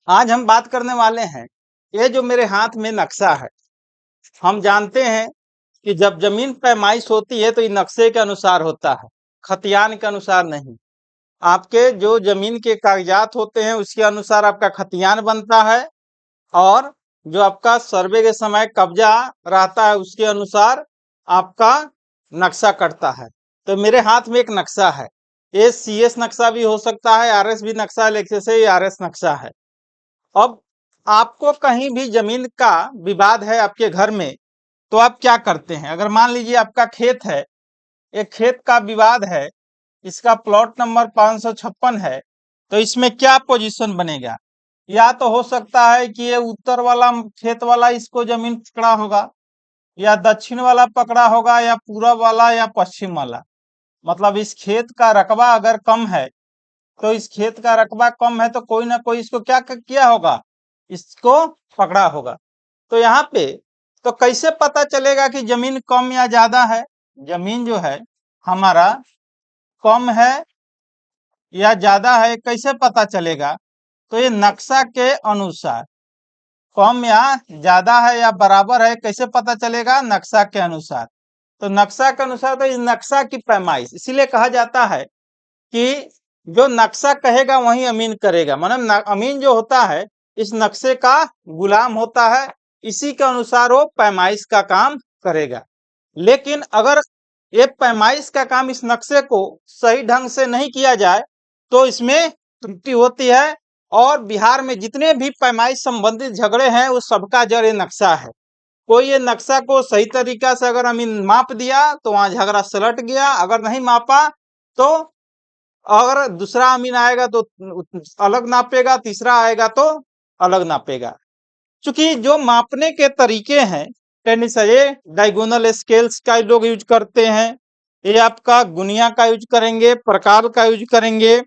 आज हम बात करने वाले हैं, ये जो मेरे हाथ में नक्शा है। हम जानते हैं कि जब जमीन पैमाइश होती है तो ये नक्शे के अनुसार होता है, खतियान के अनुसार नहीं। आपके जो जमीन के कागजात होते हैं उसके अनुसार आपका खतियान बनता है, और जो आपका सर्वे के समय कब्जा रहता है उसके अनुसार आपका नक्शा कटता है। तो मेरे हाथ में एक नक्शा है, ये CS नक्शा भी हो सकता है, RS भी नक्शा है, लेकिन से RS नक्शा है। अब आपको कहीं भी जमीन का विवाद है आपके घर में, तो आप क्या करते हैं? अगर मान लीजिए आपका खेत है, एक खेत का विवाद है, इसका प्लॉट नंबर 556 है, तो इसमें क्या पोजीशन बनेगा? या तो हो सकता है कि ये उत्तर वाला खेत वाला इसको जमीन पकड़ा होगा, या दक्षिण वाला पकड़ा होगा, या पूरब वाला, या पश्चिम वाला। मतलब इस खेत का रकबा अगर कम है, तो इस खेत का रकबा कम है तो कोई ना कोई इसको क्या किया होगा, इसको पकड़ा होगा। तो यहाँ पे तो कैसे पता चलेगा कि जमीन कम या ज्यादा है? जमीन जो है हमारा कम है या ज्यादा है, कैसे पता चलेगा? तो ये नक्शा के अनुसार, कम या ज्यादा है या बराबर है, कैसे पता चलेगा? नक्शा के अनुसार। तो नक्शा के अनुसार, तो इस नक्शा की पैमाइश, इसीलिए कहा जाता है कि जो नक्शा कहेगा वही अमीन करेगा। मतलब अमीन जो होता है इस नक्शे का गुलाम होता है, इसी के अनुसार वो पैमाइश का काम करेगा। लेकिन अगर ये पैमाइश का काम इस नक्शे को सही ढंग से नहीं किया जाए तो इसमें त्रुटि होती है। और बिहार में जितने भी पैमाइश संबंधित झगड़े हैं उस सबका जड़ ये नक्शा है। कोई ये नक्शा को सही तरीका से अगर अमीन माप दिया तो वहां झगड़ा सलट गया, अगर नहीं मापा तो अगर दूसरा अमीन आएगा तो अलग नापेगा, तीसरा आएगा तो अलग नापेगा। क्योंकि जो मापने के तरीके हैं, टेनिस ये डायगोनल स्केल्स का लोग यूज करते हैं, ये आपका गुनिया का यूज करेंगे, प्रकार का यूज करेंगे,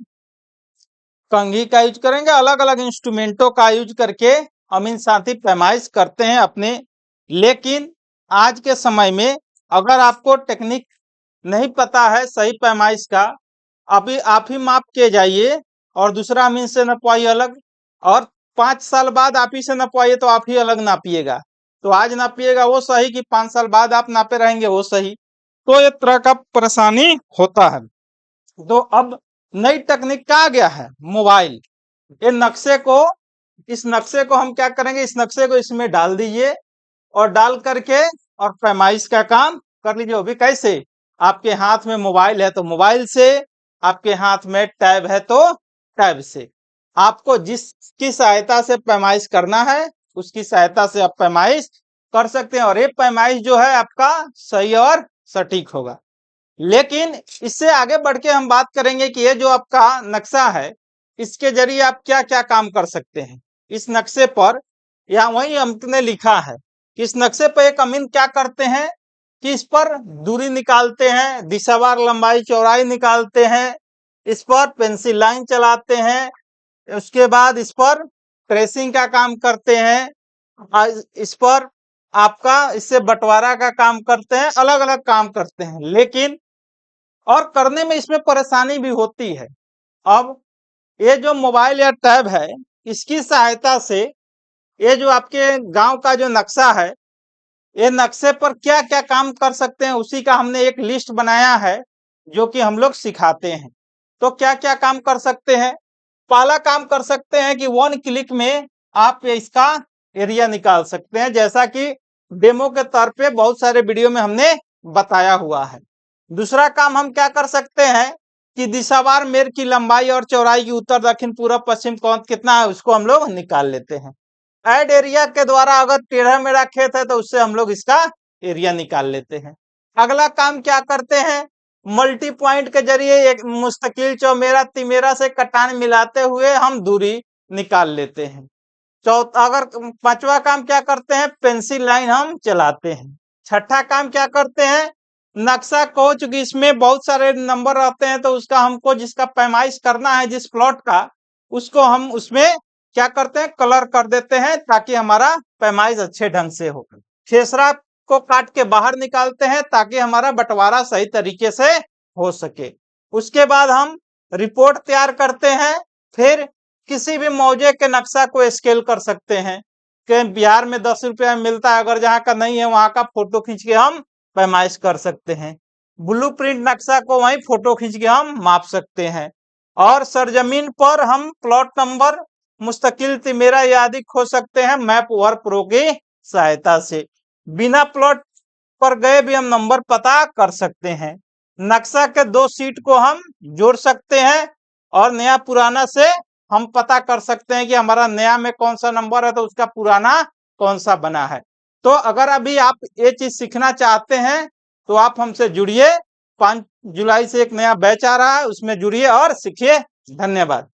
कंघी का यूज करेंगे, अलग अलग इंस्ट्रूमेंटों का यूज करके अमीन साथी पैमाइश करते हैं अपने। लेकिन आज के समय में अगर आपको टेक्निक नहीं पता है सही पैमाइश का, अभी आप ही माप के जाइए और दूसरा अमीन से नपवाइए अलग, और 5 साल बाद आप ही से नपवाइए तो आप ही अलग नापिएगा। तो आज नापिएगा वो सही कि 5 साल बाद आप नापे रहेंगे वो सही, तो ये तरह का परेशानी होता है। तो अब नई तकनीक का आ गया है मोबाइल। ये नक्शे को, इस नक्शे को हम क्या करेंगे, इस नक्शे को इसमें डाल दीजिए और डाल करके और पैमाइश का काम कर लीजिए। वो भी कैसे? आपके हाथ में मोबाइल है तो मोबाइल से, आपके हाथ में टैब है तो टैब से। आपको जिसकी सहायता से पैमाइश करना है उसकी सहायता से आप पैमाइश कर सकते हैं, और ये पैमाइश जो है आपका सही और सटीक होगा। लेकिन इससे आगे बढ़ के हम बात करेंगे कि ये जो आपका नक्शा है इसके जरिए आप क्या क्या काम कर सकते हैं। इस नक्शे पर या वही हमने लिखा है कि इस नक्शे पर एक अमीन क्या करते हैं कि इस पर दूरी निकालते हैं, दिशावार लंबाई चौड़ाई निकालते हैं, इस पर पेंसिल लाइन चलाते हैं, उसके बाद इस पर ट्रेसिंग का काम करते हैं, इस पर आपका इससे बंटवारा का काम करते हैं, अलग अलग काम करते हैं। लेकिन और करने में इसमें परेशानी भी होती है। अब ये जो मोबाइल या टैब है इसकी सहायता से ये जो आपके गांव का जो नक्शा है, ये नक्शे पर क्या क्या काम कर सकते हैं उसी का हमने एक लिस्ट बनाया है जो कि हम लोग सिखाते हैं। तो क्या क्या काम कर सकते हैं? पहला काम कर सकते हैं कि 1 क्लिक में आप इसका एरिया निकाल सकते हैं, जैसा कि डेमो के तौर पे बहुत सारे वीडियो में हमने बताया हुआ है। दूसरा काम हम क्या कर सकते हैं कि दिशावार मेर की लंबाई और चौड़ाई की उत्तर दक्षिण पूर्व पश्चिम कौन कितना है उसको हम लोग निकाल लेते हैं। ऐड एरिया के द्वारा अगर टेढ़ा मेढ़ा खेत है तो उससे हम लोग इसका एरिया निकाल लेते हैं। अगला काम क्या करते हैं, मल्टी पॉइंट के जरिए एक मुस्तकिल चौमेरा तिमेरा से कटान मिलाते हुए हम दूरी निकाल लेते हैं। अगर पांचवा काम क्या करते हैं, पेंसिल लाइन हम चलाते हैं। छठा काम क्या करते हैं, नक्शा को, चूंकि इसमें बहुत सारे नंबर रहते हैं तो उसका हमको जिसका पैमाइश करना है जिस प्लॉट का, उसको हम उसमें क्या करते हैं, कलर कर देते हैं ताकि हमारा पैमाइश अच्छे ढंग से हो। खेसरा को काट के बाहर निकालते हैं ताकि हमारा बंटवारा सही तरीके से हो सके। उसके बाद हम रिपोर्ट तैयार करते हैं। फिर किसी भी मौजे के नक्शा को स्केल कर सकते हैं कि बिहार में 10 रुपया में मिलता है, अगर जहाँ का नहीं है वहां का फोटो खींच के हम पैमाइश कर सकते हैं। ब्लूप्रिंट नक्शा को वहीं फोटो खींच के हम माप सकते हैं। और सरजमीन पर हम प्लॉट नंबर मुस्तकिल तिमेरा आदि खो सकते हैं मैप वर्क प्रो की सहायता से। बिना प्लॉट पर गए भी हम नंबर पता कर सकते हैं। नक्शा के 2 सीट को हम जोड़ सकते हैं और नया पुराना से हम पता कर सकते हैं कि हमारा नया में कौन सा नंबर है तो उसका पुराना कौन सा बना है। तो अगर अभी आप ये चीज सीखना चाहते हैं तो आप हमसे जुड़िए। 5 जुलाई से एक नया बैच आ रहा है, उसमें जुड़िए और सीखिए। धन्यवाद।